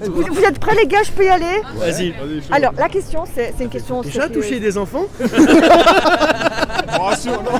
Vous êtes prêts les gars, je peux y aller? Vas-y. Alors la question c'est une question... T'as déjà touché des enfants? Bien sûr, non.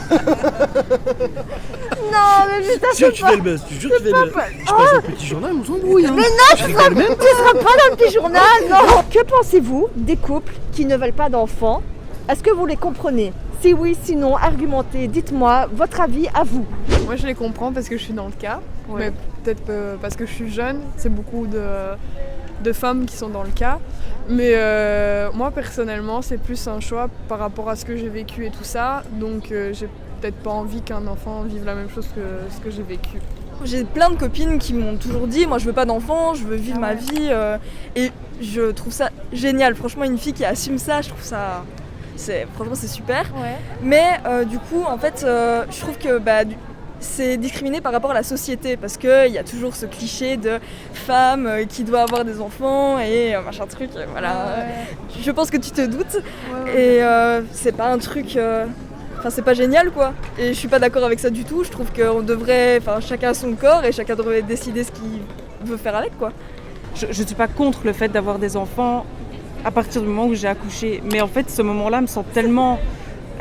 Non mais putain Tu jures que c'est tu pas... fais le buzz, tu jures que tu fais le buzz. Je passe le petit journal, on s'embrouille. Hein. Mais non, tu seras pas dans le petit journal, non. Que pensez-vous des couples qui ne veulent pas d'enfants? Est-ce que vous les comprenez? Si oui, sinon, argumentez, dites-moi votre avis à vous. Moi je les comprends parce que je suis dans le cas, Ouais. mais peut-être parce que je suis jeune, c'est beaucoup de femmes qui sont dans le cas. Mais moi personnellement c'est plus un choix par rapport à ce que j'ai vécu et tout ça, donc j'ai peut-être pas envie qu'un enfant vive la même chose que ce que j'ai vécu. J'ai plein de copines qui m'ont toujours dit moi je veux pas d'enfant, je veux vivre ma vie et je trouve ça génial. Franchement une fille qui assume ça, je trouve ça... franchement c'est super. Ouais. Mais du coup en fait je trouve que c'est discriminé par rapport à la société parce qu'il y a toujours ce cliché de femme qui doit avoir des enfants et machin truc, voilà. Je pense que tu te doutes et c'est pas un truc... Enfin, c'est pas génial quoi, et je suis pas d'accord avec ça du tout. Je trouve qu'on devrait, chacun a son corps et chacun devrait décider ce qu'il veut faire avec quoi. Je suis pas contre le fait d'avoir des enfants à partir du moment où j'ai accouché, mais en fait ce moment-là me semble tellement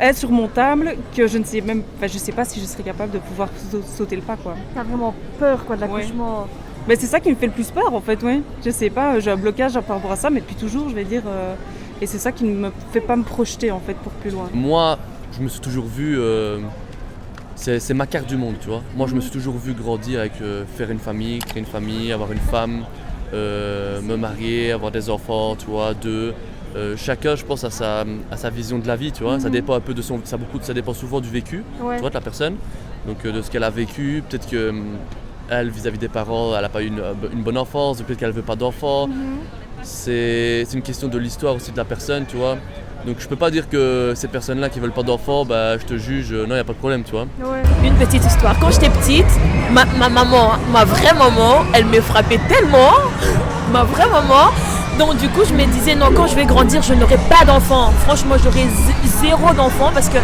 insurmontable que je ne sais même, je sais pas si je serais capable de pouvoir sauter le pas quoi. T'as vraiment peur quoi de l'accouchement? Mais c'est ça qui me fait le plus peur en fait, ouais. Je sais pas, j'ai un blocage par rapport à ça, mais depuis toujours je vais dire, et c'est ça qui ne me fait pas me projeter en fait pour plus loin. Moi, je me suis toujours vu, c'est ma carte du monde, tu vois. Moi, je me suis toujours vu grandir avec faire une famille, créer une famille, avoir une femme, me marier, avoir des enfants, tu vois, chacun, je pense, à sa vision de la vie, tu vois. Ça dépend un peu ça dépend souvent du vécu, tu vois, de la personne. Donc, de ce qu'elle a vécu, peut-être que elle, vis-à-vis des parents, elle n'a pas eu une bonne enfance, peut-être qu'elle ne veut pas d'enfants. C'est une question de l'histoire aussi de la personne, tu vois. Donc je peux pas dire que ces personnes-là qui veulent pas d'enfants, je te juge, non, il n'y a pas de problème, tu vois. Une petite histoire. Quand j'étais petite, ma maman, ma vraie maman, elle me frappait tellement, ma vraie maman. Donc du coup, je me disais, non, quand je vais grandir, je n'aurai pas d'enfants. Franchement, j'aurai zéro d'enfants parce que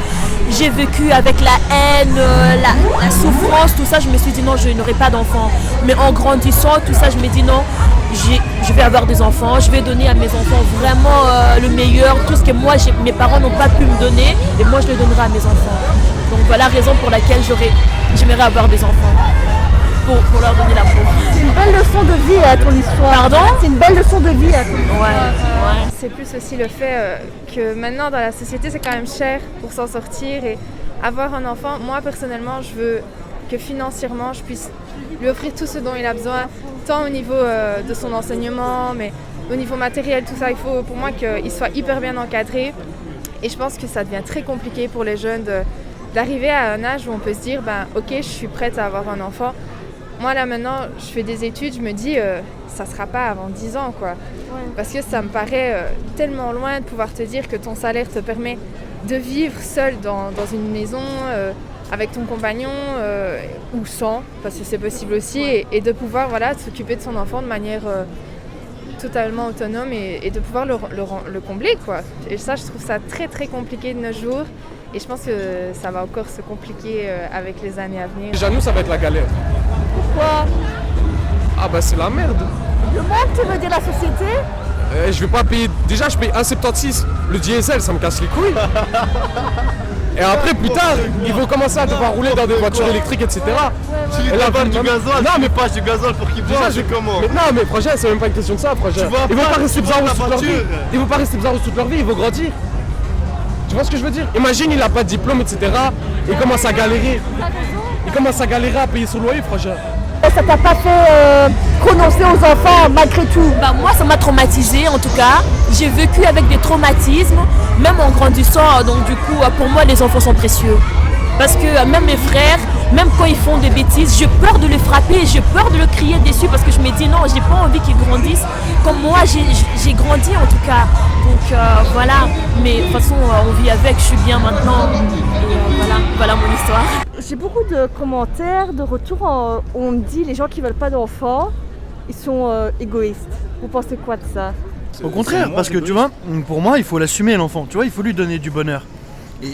j'ai vécu avec la haine, la souffrance, tout ça. Je me suis dit, non, je n'aurai pas d'enfants. Mais en grandissant, tout ça, je me dis, non, je vais avoir des enfants. Je vais donner à mes enfants vraiment le meilleur. Tout ce que moi, mes parents n'ont pas pu me donner. Et moi, je le donnerai à mes enfants. Donc voilà la raison pour laquelle j'aimerais avoir des enfants. Pour leur donner la peau. C'est une belle leçon de vie à ton histoire. Pardon? C'est une belle leçon de vie à ton histoire. Ouais. C'est plus aussi le fait que maintenant dans la société c'est quand même cher pour s'en sortir et avoir un enfant. Moi personnellement je veux que financièrement je puisse lui offrir tout ce dont il a besoin, tant au niveau de son enseignement, mais au niveau matériel, tout ça. Il faut pour moi qu'il soit hyper bien encadré et je pense que ça devient très compliqué pour les jeunes d'arriver à un âge où on peut se dire ok, je suis prête à avoir un enfant. Moi là maintenant je fais des études, je me dis ça sera pas avant 10 ans quoi. Parce que ça me paraît tellement loin de pouvoir te dire que ton salaire te permet de vivre seul dans une maison avec ton compagnon ou sans, parce que c'est possible aussi, et de pouvoir s'occuper de son enfant de manière totalement autonome et de pouvoir le combler quoi. Et ça je trouve ça très très compliqué de nos jours et je pense que ça va encore se compliquer avec les années à venir. Déjà nous ça va être la galère. Pourquoi? Ah c'est la merde. Le monde, tu veux dire la société? Je vais pas payer, déjà je paye 1,76, le diesel ça me casse les couilles. Et après plus tard, ils vont commencer à devoir rouler dans des voitures électriques, etc. Tu lui donnes du gasoil, non mais pas du gasoil pour qu'il boive, c'est comment? Non mais projet, c'est même pas une question de ça, projet. Ils vont pas rester bizarres toute leur vie. Ils vont pas rester bizarres toute leur vie, ils vont grandir. Tu vois ce que je veux dire? Imagine il a pas de diplôme, etc. Il commence à galérer. Il commence à galérer à payer son loyer, projet. Ça t'a pas fait renoncer aux enfants malgré tout? Moi ça m'a traumatisée en tout cas. J'ai vécu avec des traumatismes, même en grandissant, donc du coup pour moi les enfants sont précieux. Parce que même mes frères, même quand ils font des bêtises, j'ai peur de les frapper, j'ai peur de le crier dessus parce que je me dis non, j'ai pas envie qu'ils grandissent comme moi j'ai grandi en tout cas. Donc voilà, mais de toute façon on vit avec, je suis bien maintenant. Et voilà mon histoire. J'ai beaucoup de commentaires, de retours où on me dit les gens qui veulent pas d'enfants, ils sont égoïstes. Vous pensez quoi de ça? Au contraire, parce que tu vois, pour moi il faut l'assumer l'enfant, tu vois, il faut lui donner du bonheur.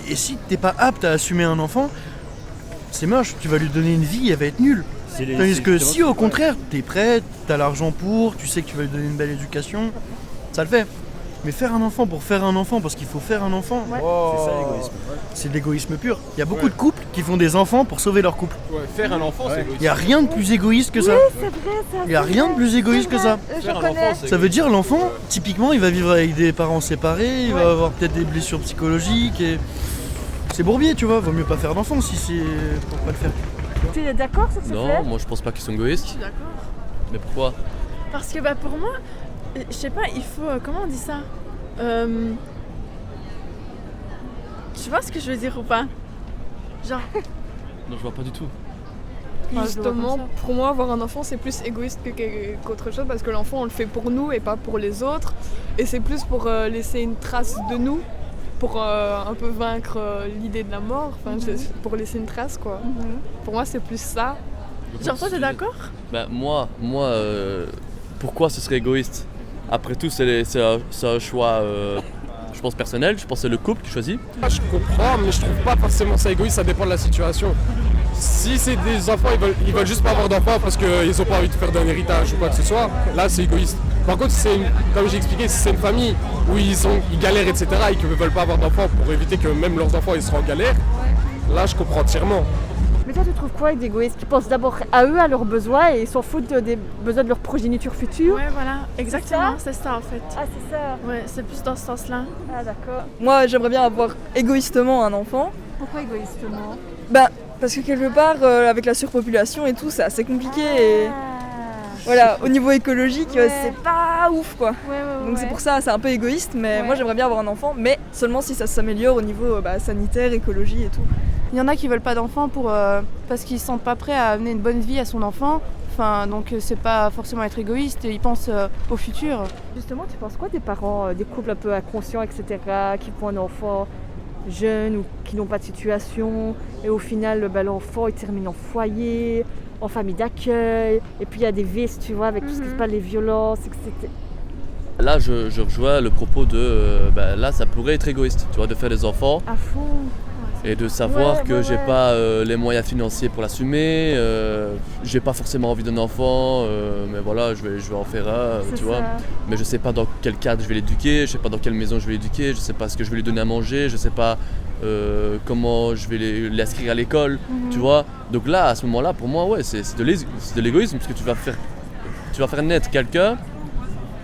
Et si t'es pas apte à assumer un enfant, c'est moche, tu vas lui donner une vie, elle va être nulle. Tandis que si au contraire, t'es prêt, t'as l'argent pour, tu sais que tu vas lui donner une belle éducation, ça le fait. Mais faire un enfant pour faire un enfant, parce qu'il faut faire un enfant, C'est ça l'égoïsme. c'est de l'égoïsme pur. Il y a beaucoup de couples qui font des enfants pour sauver leur couple. Ouais, faire un enfant, c'est égoïste. Il n'y a rien de plus égoïste que ça. C'est vrai, ça. Il n'y a rien de plus égoïste que ça. Je Faire un connais. enfant, c'est Ça veut dire l'enfant, typiquement, il va vivre avec des parents séparés, il va avoir peut-être des blessures psychologiques et c'est bourbier, tu vois. Vaut mieux pas faire d'enfant si c'est pour pas le faire. Tu es d'accord sur ce Non, fait? moi je pense pas qu'ils sont égoïstes. Je suis d'accord. Mais pourquoi? Parce que pour moi, je sais pas, il faut... comment on dit ça? Tu vois ce que je veux dire ou pas? Genre... Non, je vois pas du tout. Justement, pour moi, avoir un enfant, c'est plus égoïste qu'autre chose parce que l'enfant, on le fait pour nous et pas pour les autres. Et c'est plus pour laisser une trace de nous, pour un peu vaincre l'idée de la mort, pour laisser une trace, quoi. Pour moi, c'est plus ça. Genre toi, t'es d'accord? Moi, pourquoi ce serait égoïste? Après tout, c'est un choix, je pense, personnel. Je pense que c'est le couple qui choisit. Je comprends, mais je trouve pas forcément ça égoïste, ça dépend de la situation. Si c'est des enfants, ils veulent juste pas avoir d'enfants parce qu'ils ont pas envie de faire d'un héritage ou quoi que ce soit, là c'est égoïste. Par contre, comme j'ai expliqué, si c'est une famille où ils galèrent, etc., et qu'ils ne veulent pas avoir d'enfants pour éviter que même leurs enfants ils seront en galère, là je comprends entièrement. Mais toi, tu trouves quoi avec des égoïstes qui pensent d'abord à eux, à leurs besoins et ils s'en foutent des besoins de leur progéniture future? Ouais, voilà, exactement, c'est ça en fait. Ah, c'est ça. Ouais, c'est plus dans ce sens-là. Ah, d'accord. Moi, j'aimerais bien avoir égoïstement un enfant. Pourquoi égoïstement? Parce que quelque part, avec la surpopulation et tout, c'est assez compliqué. Et voilà, au niveau écologique, c'est pas ouf, quoi. Donc c'est pour ça, c'est un peu égoïste, mais moi j'aimerais bien avoir un enfant, mais seulement si ça s'améliore au niveau sanitaire, écologie et tout. Il y en a qui veulent pas d'enfants parce qu'ils se sentent pas prêts à amener une bonne vie à son enfant. Donc c'est pas forcément être égoïste, ils pensent au futur. Justement, tu penses quoi des parents, des couples un peu inconscients, etc., qui font un enfant jeune ou qui n'ont pas de situation et au final l'enfant il termine en foyer, en famille d'accueil et puis il y a des vices, tu vois, avec tout ce qui se passe, les violences, etc. Là, je rejoins le propos de là, ça pourrait être égoïste, tu vois, de faire des enfants. À fond. Et de savoir que j'ai pas les moyens financiers pour l'assumer, j'ai pas forcément envie d'un enfant, mais voilà, je vais en faire un, tu vois. Mais je sais pas dans quel cadre je vais l'éduquer, je sais pas dans quelle maison je vais l'éduquer, je sais pas ce que je vais lui donner à manger, je sais pas comment je vais l'inscrire à l'école, tu vois. Donc là, à ce moment-là, pour moi, ouais, c'est de l'égoïsme, parce que tu vas faire naître quelqu'un,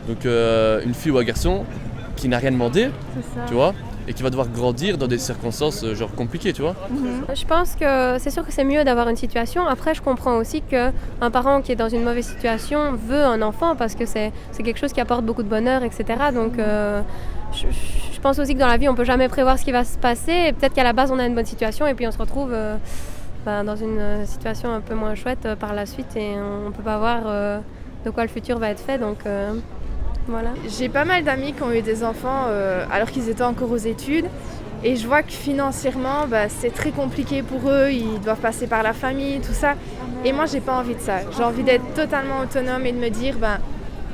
donc une fille ou un garçon qui n'a rien demandé, tu vois, et qui va devoir grandir dans des circonstances genre compliquées, tu vois. Je pense que c'est sûr que c'est mieux d'avoir une situation. Après, je comprends aussi qu'un parent qui est dans une mauvaise situation veut un enfant parce que c'est quelque chose qui apporte beaucoup de bonheur, etc. Donc je pense aussi que dans la vie, on peut jamais prévoir ce qui va se passer. Et peut-être qu'à la base, on a une bonne situation et puis on se retrouve dans une situation un peu moins chouette par la suite et on peut pas voir de quoi le futur va être fait. Donc voilà. J'ai pas mal d'amis qui ont eu des enfants alors qu'ils étaient encore aux études et je vois que financièrement c'est très compliqué pour eux, ils doivent passer par la famille, tout ça. Et moi j'ai pas envie de ça, j'ai envie d'être totalement autonome et de me dire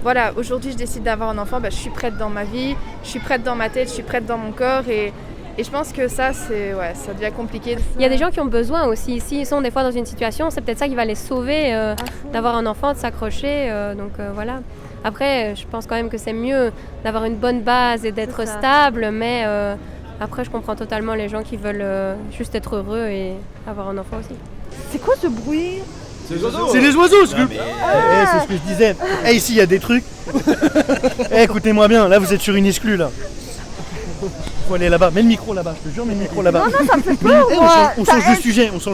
voilà, aujourd'hui je décide d'avoir un enfant, je suis prête dans ma vie, je suis prête dans ma tête, je suis prête dans mon corps et je pense que ça ça devient compliqué. Il y a des gens qui ont besoin aussi, s'ils sont des fois dans une situation, c'est peut-être ça qui va les sauver d'avoir un enfant, de s'accrocher, donc voilà. Après, je pense quand même que c'est mieux d'avoir une bonne base et d'être stable, mais après, je comprends totalement les gens qui veulent juste être heureux et avoir un enfant aussi. C'est quoi ce bruit? C'est les oiseaux, c'est ce que je disais. Ici, il y a des trucs. Écoutez-moi bien, là, vous êtes sur une exclue, là. Faut aller là-bas, mets le micro là-bas, je te jure, mets le micro là-bas. Non, ça me fait peur, moi. On change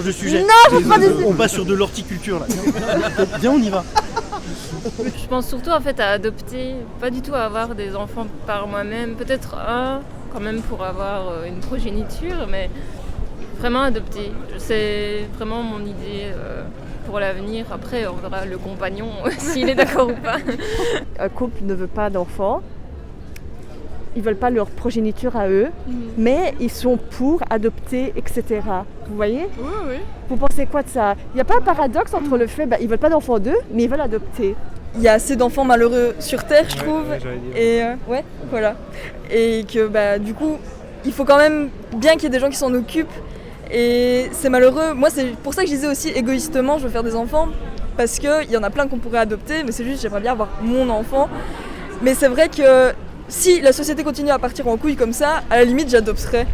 de sujet, Non, je pas des... On passe sur de l'horticulture, là. Viens, on y va. Je pense surtout en fait à adopter, pas du tout à avoir des enfants par moi-même, peut-être un quand même pour avoir une progéniture, mais vraiment adopter. C'est vraiment mon idée pour l'avenir. Après, on verra le compagnon s'il est d'accord ou pas. Un couple ne veut pas d'enfants, ils veulent pas leur progéniture à eux, mais ils sont pour adopter, etc. Vous voyez? Oui. Vous pensez quoi de ça? Il n'y a pas un paradoxe entre le fait ils veulent pas d'enfants d'eux, mais ils veulent adopter? Il y a assez d'enfants malheureux sur Terre, je trouve. Et voilà. Et que du coup, il faut quand même bien qu'il y ait des gens qui s'en occupent. Et c'est malheureux. Moi, c'est pour ça que je disais aussi égoïstement, je veux faire des enfants. parce qu'il y en a plein qu'on pourrait adopter, mais c'est juste j'aimerais bien avoir mon enfant. Mais c'est vrai que si la société continue à partir en couille comme ça, à la limite j'adopterais.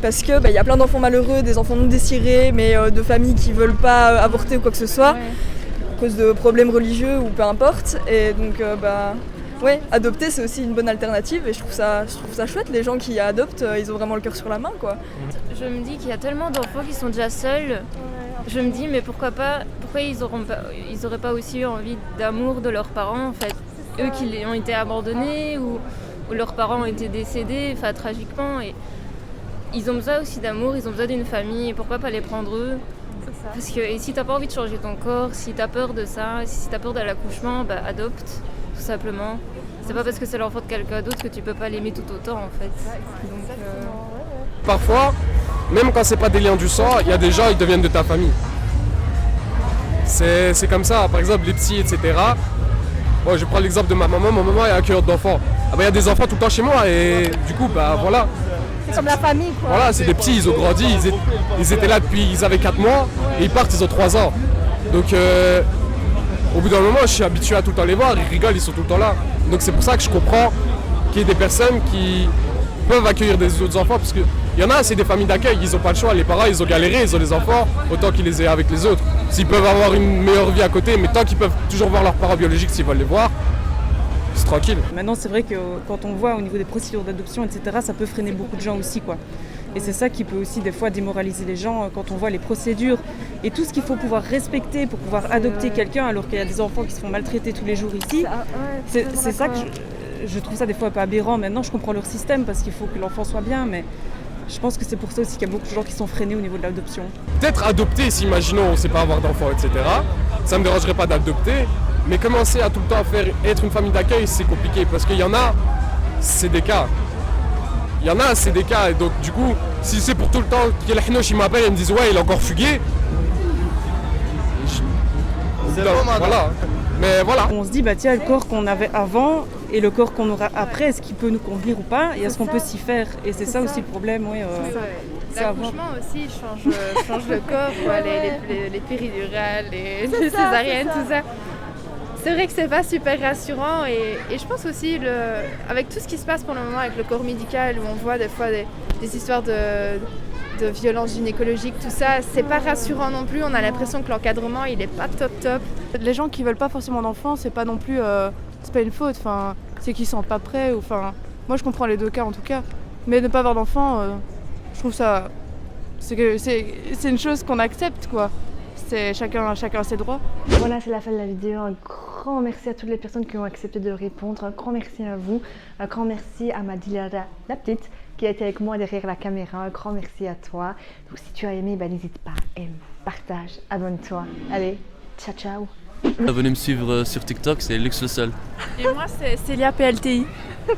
Parce que y a plein d'enfants malheureux, des enfants non désirés, mais de familles qui veulent pas avorter ou quoi que ce soit, à cause de problèmes religieux ou peu importe. Et donc adopter c'est aussi une bonne alternative et je trouve ça chouette, les gens qui adoptent, ils ont vraiment le cœur sur la main quoi. Je me dis qu'il y a tellement d'enfants qui sont déjà seuls. Je me dis mais pourquoi ils auraient pas aussi eu envie d'amour de leurs parents en fait. Eux qui ont été abandonnés ou leurs parents ont été décédés, tragiquement. Et ils ont besoin aussi d'amour, ils ont besoin d'une famille. Et pourquoi pas les prendre eux? Parce que si t'as pas envie de changer ton corps, si t'as peur de ça, si t'as peur de l'accouchement, adopte, tout simplement. C'est pas parce que c'est l'enfant de quelqu'un d'autre que tu peux pas l'aimer tout autant en fait. Donc, Parfois, même quand c'est pas des liens du sang, il y a des gens qui deviennent de ta famille. C'est comme ça, par exemple les petits, etc. Bon, je prends l'exemple de ma maman est accueillante d'enfants. Il y a des enfants tout le temps chez moi et du coup, voilà. C'est comme la famille quoi. Voilà, c'est des petits, ils ont grandi, ils étaient là depuis, ils avaient 4 mois et ils partent, ils ont 3 ans. Donc au bout d'un moment, je suis habitué à tout le temps les voir, ils rigolent, ils sont tout le temps là. Donc c'est pour ça que je comprends qu'il y ait des personnes qui peuvent accueillir des autres enfants parce qu'il y en a, c'est des familles d'accueil, ils n'ont pas le choix, les parents ils ont galéré, ils ont les enfants, autant qu'ils les aient avec les autres. S'ils peuvent avoir une meilleure vie à côté, mais tant qu'ils peuvent toujours voir leurs parents biologiques s'ils veulent les voir, c'est tranquille. Maintenant c'est vrai que quand on voit au niveau des procédures d'adoption, etc., ça peut freiner beaucoup de gens aussi quoi. Et c'est ça qui peut aussi des fois démoraliser les gens quand on voit les procédures et tout ce qu'il faut pouvoir respecter pour pouvoir adopter quelqu'un alors qu'il y a des enfants qui se font maltraiter tous les jours ici. C'est ça que je trouve ça des fois un peu aberrant. Maintenant je comprends leur système parce qu'il faut que l'enfant soit bien, mais je pense que c'est pour ça aussi qu'il y a beaucoup de gens qui sont freinés au niveau de l'adoption. Peut-être adopter, si imaginons on ne sait pas avoir d'enfants, etc., ça ne me dérangerait pas d'adopter, mais commencer à tout le temps être une famille d'accueil, c'est compliqué parce qu'il y en a, c'est des cas. Il y en a, c'est des cas, et donc du coup, si c'est pour tout le temps, que les hnoches ils m'appellent et me disent ouais, il est encore fugué. Voilà. Mais voilà. On se dit, tiens, le corps qu'on avait avant et le corps qu'on aura après, est-ce qu'il peut nous convenir ou pas? Et est-ce qu'on peut s'y faire? Et c'est ça aussi le problème, oui. L'accouchement aussi change le corps, quoi, les péridurales, les césariennes, tout ça. C'est vrai que c'est pas super rassurant et je pense aussi, avec tout ce qui se passe pour le moment avec le corps médical, où on voit des fois des histoires de violences gynécologiques, tout ça, c'est pas rassurant non plus. On a l'impression que l'encadrement, il est pas top. Les gens qui veulent pas forcément d'enfants, c'est pas non plus, c'est pas une faute. C'est qu'ils sont pas prêts. Moi, je comprends les deux cas en tout cas. Mais ne pas avoir d'enfants, je trouve ça, c'est une chose qu'on accepte quoi. C'est chacun a ses droits. Voilà, c'est la fin de la vidéo. Un grand merci à toutes les personnes qui ont accepté de répondre. Un grand merci à vous. Un grand merci à ma Dilara, la petite, qui a été avec moi derrière la caméra. Un grand merci à toi. Donc si tu as aimé, n'hésite pas, aime, partage, abonne-toi. Allez, ciao. Venez me suivre sur TikTok, c'est Lux le seul. Et moi c'est Célia PLTI.